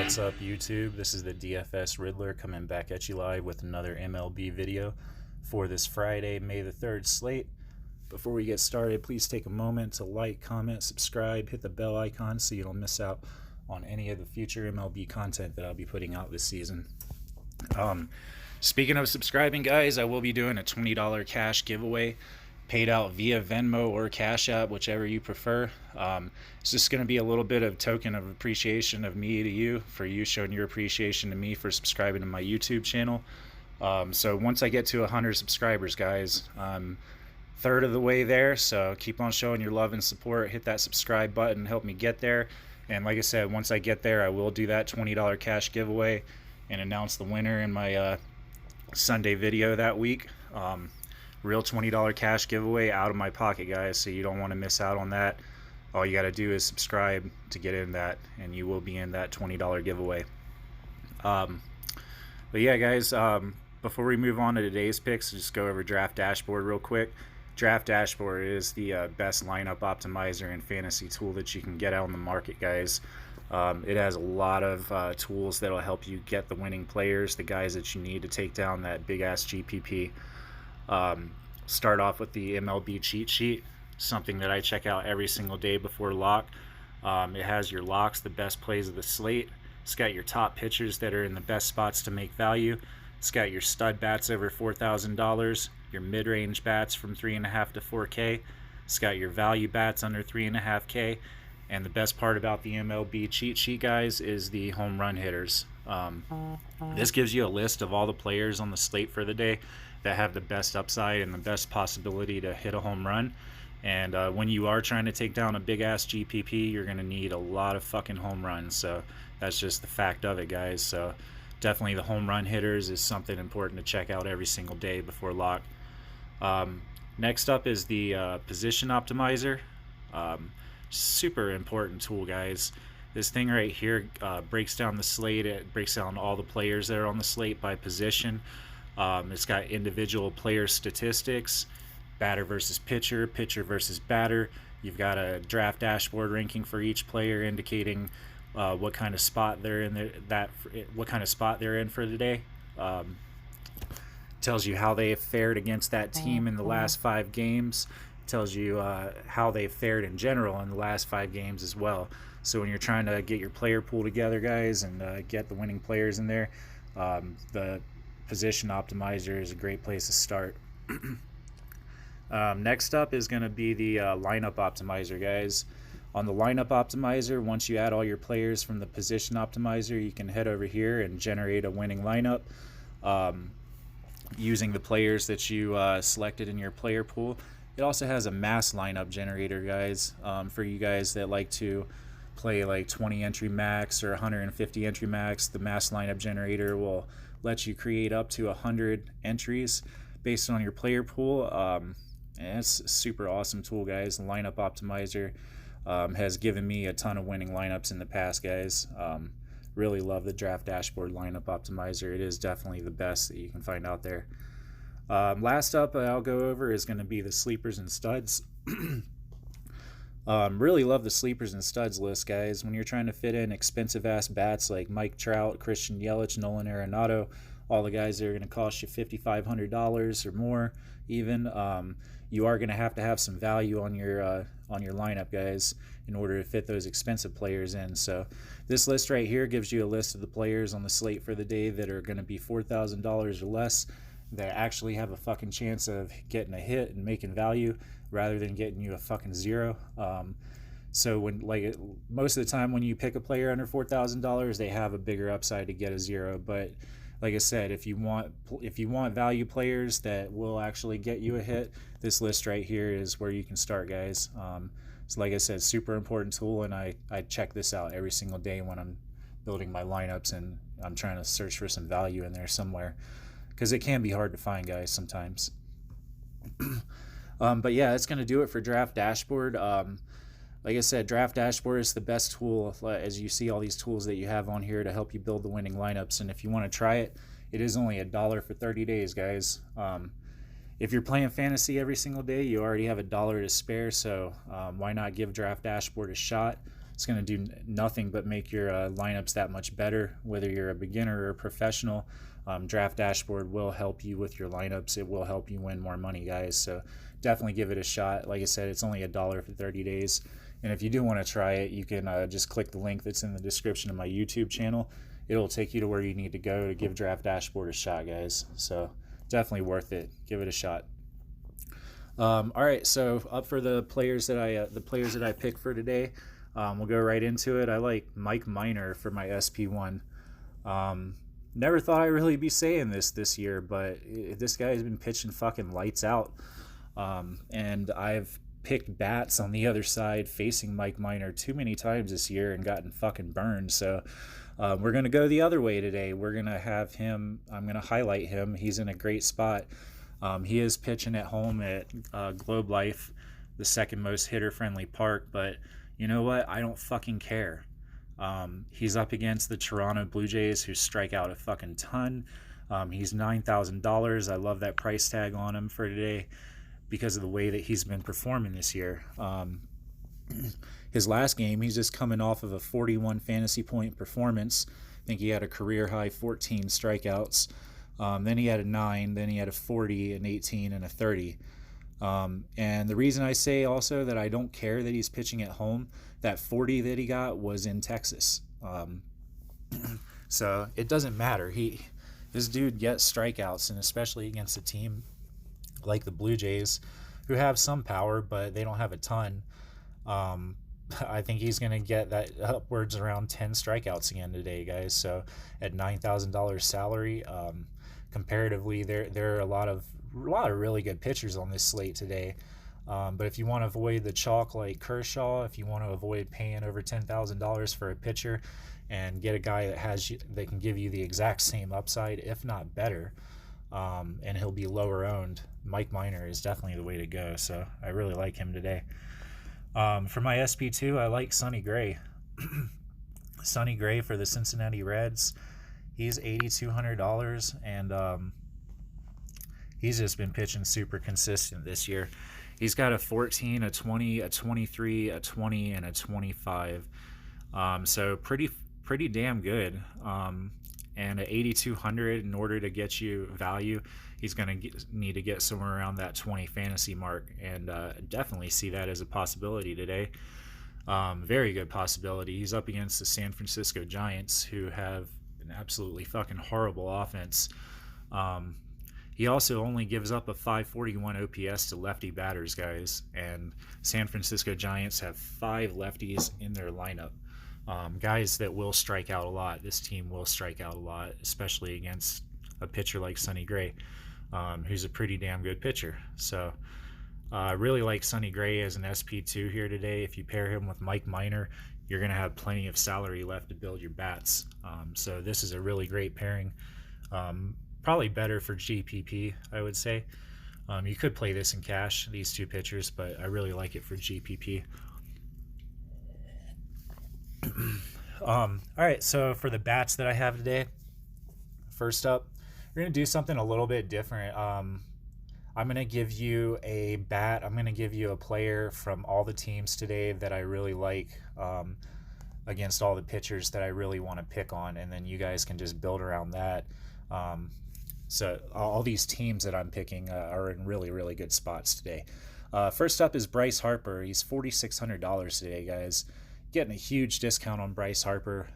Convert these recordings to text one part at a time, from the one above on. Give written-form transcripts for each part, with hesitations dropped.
What's up, YouTube? This is the Dfs Riddler coming back at you live with another MLB video for this Friday, May the 3rd slate. Before we get started, please take a moment to like, comment, subscribe, hit the bell icon so you don't miss out on any of the future MLB content that I'll be putting out this season. Speaking of subscribing, guys, I will be doing a $20 cash giveaway paid out via Venmo or Cash App, whichever you prefer. It's just going to be a little bit of token of appreciation of me to you, for you showing your appreciation to me for subscribing to my YouTube channel. So once I get to 100 subscribers, guys, I'm third of the way there, so keep on showing your love and support. Hit that subscribe button, help me get there. And like I said, once I get there, I will do that $20 cash giveaway and announce the winner in my Sunday video that week. Real $20 cash giveaway out of my pocket, guys, so you don't want to miss out on that. All you got to do is subscribe to get in that, and you will be in that $20 giveaway. But yeah, guys, before we move on to today's picks, just go over Draft Dashboard real quick. Draft Dashboard is the best lineup optimizer and fantasy tool that you can get out on the market, guys. It has a lot of tools that will help you get the winning players, the guys that you need to take down that big-ass GPP. Start off with the MLB cheat sheet, something that I check out every single day before lock. It has your locks, the best plays of the slate. It's got your top pitchers that are in the best spots to make value. It's got your stud bats over $4,000, your mid-range bats from $3.5 to $4K. It's got your value bats under $3.5K. And the best part about the MLB cheat sheet, guys, is the home run hitters. This gives you a list of all the players on the slate for the day that have the best upside and the best possibility to hit a home run. And when you are trying to take down a big-ass GPP, you're going to need a lot of fucking home runs. So that's just the fact of it, guys. So definitely the home run hitters is something important to check out every single day before lock. Next up is the position optimizer. Super important tool, guys. This thing right here breaks down the slate. It breaks down all the players that are on the slate by position. It's got individual player statistics, batter versus pitcher, pitcher versus batter. You've got a draft dashboard ranking for each player, indicating what kind of spot they're in. What kind of spot they're in for the day. Tells you how they have fared against that team in the last 5 games. Tells you how they've fared in general in the last 5 games as well. So when you're trying to get your player pool together, guys, and get the winning players in there, the position optimizer is a great place to start. Next up is going to be the lineup optimizer, guys. On the lineup optimizer, once you add all your players from the position optimizer, you can head over here and generate a winning lineup using the players that you selected in your player pool. It also has a mass lineup generator, guys, for you guys that like to play like 20 entry max or 150 entry max. The mass lineup generator will let you create up to 100 entries based on your player pool. And it's a super awesome tool, guys. The lineup optimizer has given me a ton of winning lineups in the past, guys. Really love the draft dashboard lineup optimizer. It is definitely the best that you can find out there. Last up I'll go over is going to be the sleepers and studs. Really love the sleepers and studs list, guys. When you're trying to fit in expensive ass bats like Mike Trout, Christian Yelich, Nolan Arenado, all the guys that are going to cost you $5,500 or more, even, you are going to have some value on your lineup, guys, in order to fit those expensive players in. So this list right here gives you a list of the players on the slate for the day that are going to be $4,000 or less, that actually have a fucking chance of getting a hit and making value rather than getting you a fucking zero. So when most of the time when you pick a player under $4,000, they have a bigger upside to get a zero. But like I said, if you want value players that will actually get you a hit, this list right here is where you can start, guys. So like I said, super important tool, and I check this out every single day when I'm building my lineups and I'm trying to search for some value in there somewhere, because it can be hard to find, guys, sometimes. But yeah, that's going to do it for Draft Dashboard. Like I said, Draft Dashboard is the best tool, as you see all these tools that you have on here to help you build the winning lineups. And if you want to try it, it is only $1 for 30 days, guys. If you're playing fantasy every single day, you already have $1 to spare, so why not give Draft Dashboard a shot? It's going to do nothing but make your lineups that much better, whether you're a beginner or a professional. Draft Dashboard will help you with your lineups. It will help you win more money, guys. So definitely give it a shot. Like I said, it's only $1 for 30 days. And if you do want to try it, you can just click the link that's in the description of my YouTube channel. It'll take you to where you need to go to give Draft Dashboard a shot, guys. So definitely worth it. Give it a shot. All right, so up for the players that I picked for today. We'll go right into it. I like Mike Minor for my SP1. Never thought I'd really be saying this year, but this guy's been pitching fucking lights out. And I've picked bats on the other side facing Mike Minor too many times this year and gotten fucking burned. So we're going to go the other way today. We're going to have him, I'm going to highlight him. He's in a great spot. He is pitching at home at Globe Life, the second most hitter-friendly park, but you know what? I don't fucking care. He's up against the Toronto Blue Jays, who strike out a fucking ton. He's $9,000. I love that price tag on him for today because of the way that he's been performing this year. His last game, he's just coming off of a 41 fantasy point performance. I think he had a career high 14 strikeouts. Then he had a 9, then he had a 40, an 18, and a 30. And the reason I say also that I don't care that he's pitching at home, that 40 that he got was in Texas. So it doesn't matter. This dude gets strikeouts, and especially against a team like the Blue Jays, who have some power, but they don't have a ton. I think he's going to get that upwards around 10 strikeouts again today, guys. So at $9,000 salary, comparatively, there are a lot of really good pitchers on this slate today. But if you want to avoid the chalk like Kershaw, if you want to avoid paying over $10,000 for a pitcher and get a guy that can give you the exact same upside, if not better, and he'll be lower owned, Mike Minor is definitely the way to go. So I really like him today. For my SP2, I like Sonny Gray. Sonny Gray for the Cincinnati Reds. He's $8,200, and he's just been pitching super consistent this year. He's got a 14, a 20, a 23, a 20, and a 25. So pretty damn good. And at 8,200, in order to get you value, he's going to need to get somewhere around that 20 fantasy mark, and definitely see that as a possibility today. Very good possibility. He's up against the San Francisco Giants, who have an absolutely fucking horrible offense. He also only gives up a 541 OPS to lefty batters, guys, and San Francisco Giants have 5 lefties in their lineup. Guys that will strike out a lot. This team will strike out a lot, especially against a pitcher like Sonny Gray, who's a pretty damn good pitcher. So I really like Sonny Gray as an SP2 here today. If you pair him with Mike Minor, you're going to have plenty of salary left to build your bats. So this is a really great pairing. Probably better for GPP, I would say. You could play this in cash, these two pitchers, but I really like it for GPP. All right, so for the bats that I have today, first up, we're going to do something a little bit different. I'm going to give you a bat. I'm going to give you a player from all the teams today that I really like, against all the pitchers that I really want to pick on, and then you guys can just build around that. So all these teams that I'm picking are in really, really good spots today. First up is Bryce Harper. He's $4,600 today, guys. Getting a huge discount on Bryce Harper,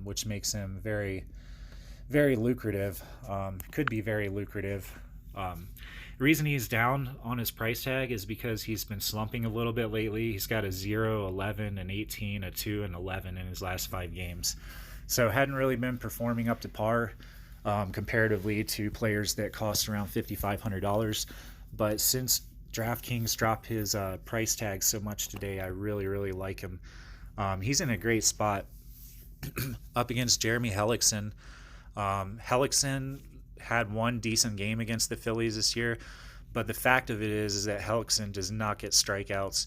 which makes him very, very lucrative. Could be very lucrative. The reason he's down on his price tag is because he's been slumping a little bit lately. He's got a 0, 11, an 18, a 2, and 11 in his last 5 games. So hadn't really been performing up to par comparatively to players that cost around $5,500. But since Draftkings dropped his price tag so much today, I really, really like him. He's in a great spot up against Jeremy Hellickson. Hellickson had one decent game against the Phillies this year, but the fact of it is that Hellickson does not get strikeouts.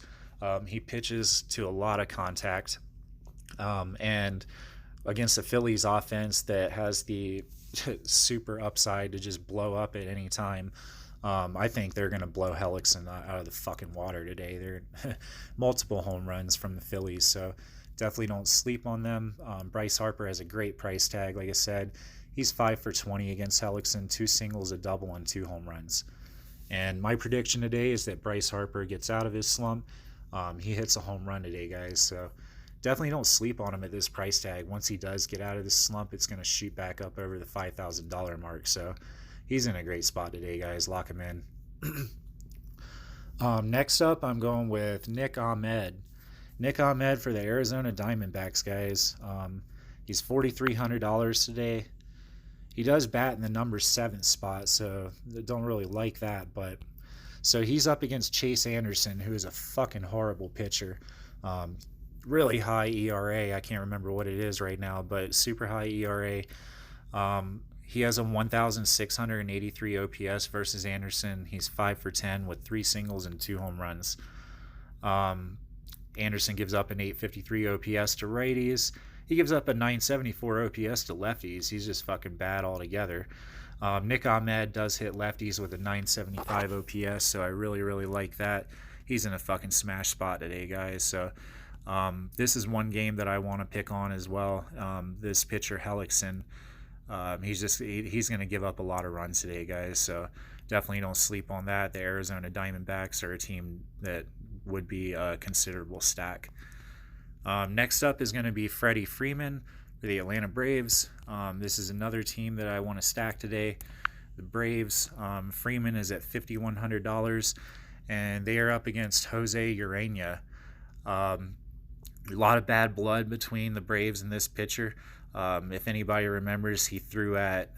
He pitches to a lot of contact, and against the Phillies offense that has the super upside to just blow up at any time, I think they're going to blow Hellickson out of the fucking water today. They're multiple home runs from the Phillies, so definitely don't sleep on them. Bryce Harper has a great price tag. Like I said, he's 5 for 20 against Hellickson, 2 singles, a double, and 2 home runs. And my prediction today is that Bryce Harper gets out of his slump. He hits a home run today, guys. So definitely don't sleep on him at this price tag. Once he does get out of this slump, it's going to shoot back up over the $5,000 mark. So he's in a great spot today, guys. Lock him in. Next up, I'm going with Nick Ahmed. Nick Ahmed for the Arizona Diamondbacks, guys. He's $4,300 today. He does bat in the number 7 spot, so I don't really like that. But so he's up against Chase Anderson, who is a fucking horrible pitcher. Really high ERA. I can't remember what it is right now, but super high ERA. He has a 1,683 OPS versus Anderson. He's 5 for 10 with 3 singles and 2 home runs. Anderson gives up an 853 OPS to righties. He gives up a 974 OPS to lefties. He's just fucking bad altogether. Nick Ahmed does hit lefties with a 975 OPS, so I really, really like that. He's in a fucking smash spot today, guys. So this is one game that I want to pick on as well. This pitcher, Hellickson, he's going to give up a lot of runs today, guys. So definitely don't sleep on that. The Arizona Diamondbacks are a team that would be a considerable stack. Next up is going to be Freddie Freeman for the Atlanta Braves. This is another team that I want to stack today. The Braves, Freeman is at $5,100, and they are up against Jose Urena. A lot of bad blood between the Braves and this pitcher. If anybody remembers, he threw at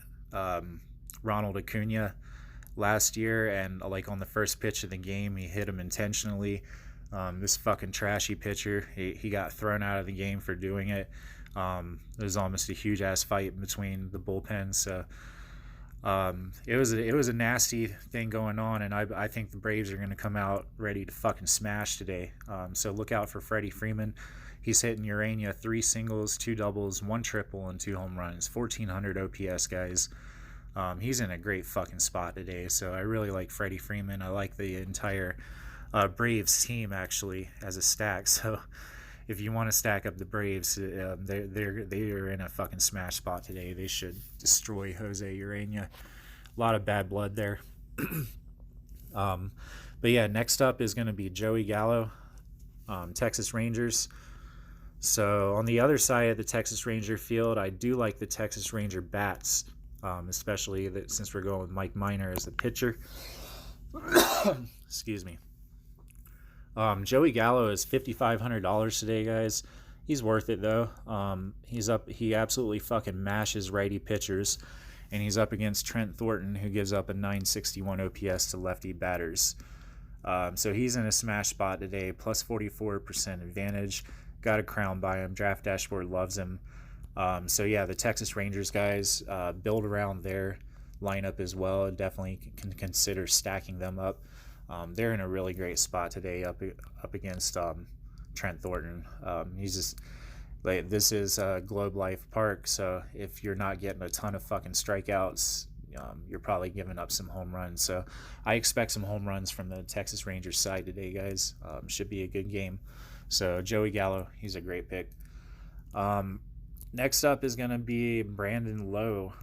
Ronald Acuna last year, and like on the first pitch of the game, he hit him intentionally. This fucking trashy pitcher, he got thrown out of the game for doing it. There was almost a huge ass fight between the bullpens. So it was a nasty thing going on, and I think the Braves are going to come out ready to fucking smash today. So look out for Freddie Freeman. He's hitting Urena 3 singles, 2 doubles, 1 triple, and 2 home runs. 1,400 OPS, guys. He's in a great fucking spot today. So I really like Freddie Freeman. I like the entire Braves team actually as a stack. So if you want to stack up the Braves, they're in a fucking smash spot today. They should destroy Jose Urena. A lot of bad blood there. But yeah, next up is going to be Joey Gallo, Texas Rangers. So on the other side of the Texas Ranger field, I do like the Texas Ranger bats, especially since we're going with Mike Minor as the pitcher. Excuse me. Joey Gallo is $5,500 today, guys. He's worth it though. He absolutely fucking mashes righty pitchers, and he's up against Trent Thornton, who gives up a 961 OPS to lefty batters. So he's in a smash spot today, plus 44% advantage. Got a crown by him. Draft Dashboard loves him. So yeah, the Texas Rangers guys, build around their lineup as well, and definitely can consider stacking them up. They're in a really great spot today, up against Trent Thornton. He's just like, this is Globe Life Park, so if you're not getting a ton of fucking strikeouts, you're probably giving up some home runs. So I expect some home runs from the Texas Rangers side today, guys. Should be a good game. So Joey Gallo, he's a great pick. Next up is going to be Brandon Lowe.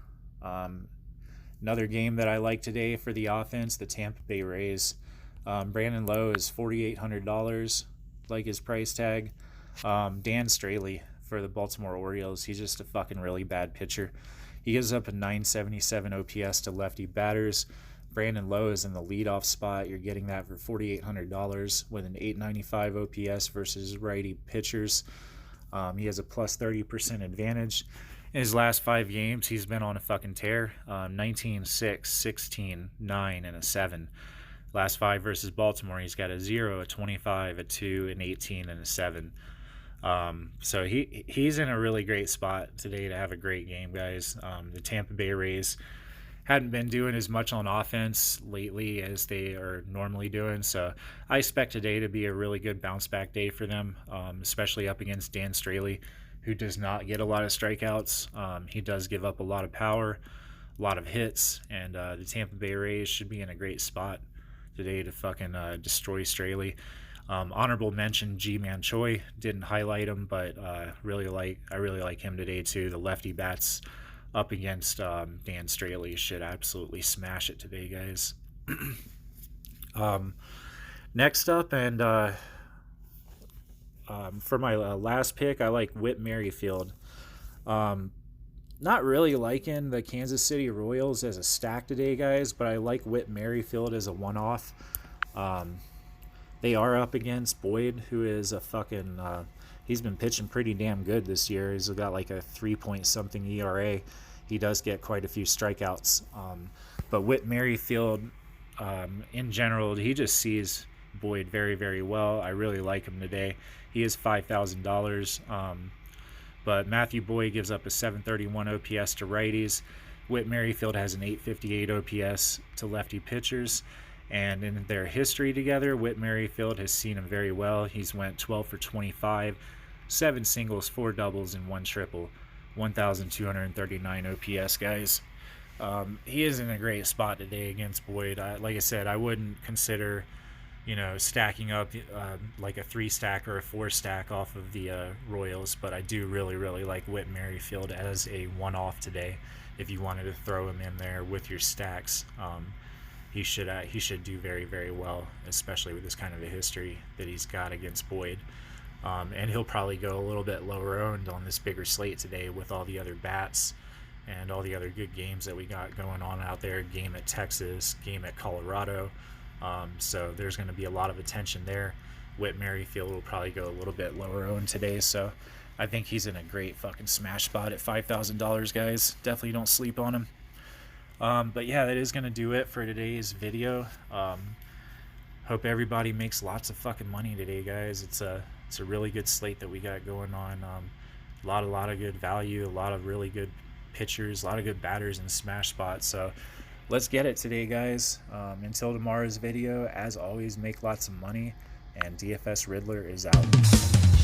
Another game that I like today for the offense, the Tampa Bay Rays. Brandon Lowe is $4,800, like his price tag. Dan Straley for the Baltimore Orioles. He's just a fucking really bad pitcher. He gives up a 977 OPS to lefty batters. Brandon Lowe is in the leadoff spot. You're getting that for $4,800 with an 895 OPS versus righty pitchers. He has a plus 30% advantage. In his last 5 games, he's been on a fucking tear. 19, 6, 16, 9, and a 7. Last 5 versus Baltimore, he's got a 0, a 25, a 2, an 18, and a 7. So he's in a really great spot today to have a great game, guys. The Tampa Bay Rays hadn't been doing as much on offense lately as they are normally doing, so I expect today to be a really good bounce back day for them, especially up against Dan Straley, who does not get a lot of strikeouts. He does give up a lot of power, a lot of hits, and the Tampa Bay Rays should be in a great spot today to fucking destroy Straley. Honorable mention G-Man Choi, didn't highlight him, but I really like him today too. The lefty bats up against Dan Straley should absolutely smash it today, guys. Next up, and for my last pick, I like Whit Merrifield. Not really liking the Kansas City Royals as a stack today, guys, but I like Whit Merrifield as a one-off. They are up against Boyd, who is a fucking... he's been pitching pretty damn good this year. He's got like a 3-point-something ERA. He does get quite a few strikeouts. But Whit Merrifield, in general, he just sees Boyd very, very well. I really like him today. He is $5,000. But Matthew Boyd gives up a 731 OPS to righties. Whit Merrifield has an 858 OPS to lefty pitchers. And in their history together, Whit Merrifield has seen him very well. He's went 12 for 25, 7 singles, 4 doubles, and 1 triple. 1,239 OPS, guys. He is in a great spot today against Boyd. Like I said, I wouldn't consider, stacking up like a 3-stack or a 4-stack off of the Royals, but I do really, really like Whit Merrifield as a one-off today. If you wanted to throw him in there with your stacks, he should do very, very well, especially with this kind of a history that he's got against Boyd. And he'll probably go a little bit lower owned on this bigger slate today with all the other bats and all the other good games that we got going on out there. Game at Texas, game at Colorado. So there's going to be a lot of attention there. Whit Merrifield will probably go a little bit lower owned today. So I think he's in a great fucking smash spot at $5,000, guys. Definitely don't sleep on him. But yeah, that is going to do it for today's video. Hope everybody makes lots of fucking money today, guys. It's a really good slate that we got going on. A lot of good value, a lot of really good pitchers, a lot of good batters in smash spots. So let's get it today, guys. Until tomorrow's video, as always, make lots of money, and DFS Riddler is out.